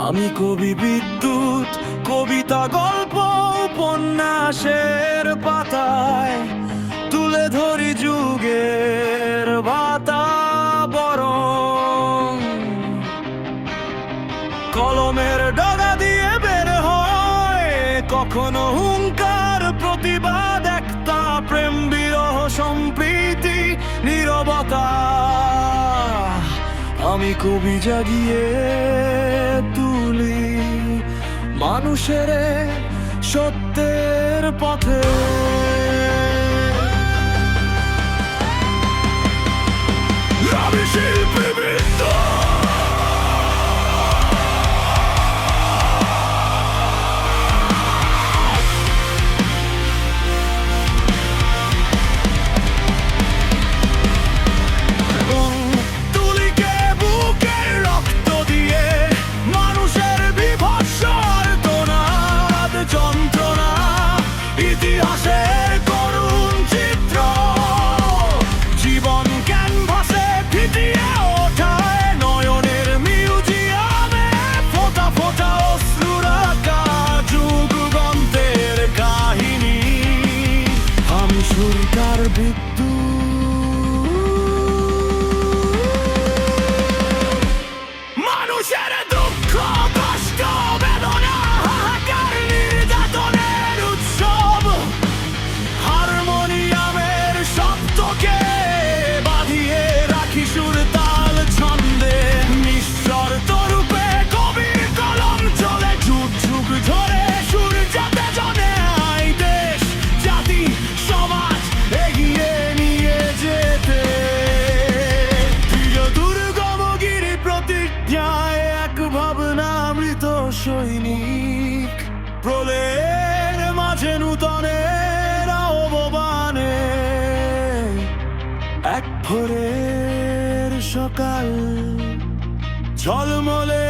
আমি কবি বিদ্যুৎ, কবিতা গল্প উপন্যাসের পাতায় তুলে ধরি যুগের বাতাবরণ। কলমের ডগা দিয়ে বের হয় কখনো হুঙ্কার, প্রতিবাদ, একতা, প্রেম, বিরহ, সম্প্রীতি, নীরবতা। আমি কবি জাগিয়ে তুলি মানুষের সত্যের পথে। আমি শিল্পী বিদ্যুৎ। ইতিহাসের করুণ চিত্র জীবন ক্যানভাসে ফুটিয়ে ওঠায় নয়নের মিউজিয়ামে ফোঁটা ফোঁটা অশ্রুর আঁকা যুগযুগান্তের কাহিনী। আমি সুরকার বিদ্যুৎ, মানুষের দুঃখ, কষ্ট, বেদনা, হাহাকার, নির্যাতনের উৎসব। হারমোনিয়ামের শব্দকে বাঁধিয়ে রাখি সুর, তাল, ছন্দে। নিঃশর্ত রূপে কবির কলম চলে যুগ যুগ ধরে, সুর যাতে জনে আই দেশ, জাতি, সমাজ এগিয়ে নিয়ে যেতে। দুর্গমগিরি প্রতিজ্ঞায় এক ভাবনামৃত সৈনিক, প্রলয়ের মাঝে নূতনের আহ্বানে। এক ভোরের সকাল ঝলমলে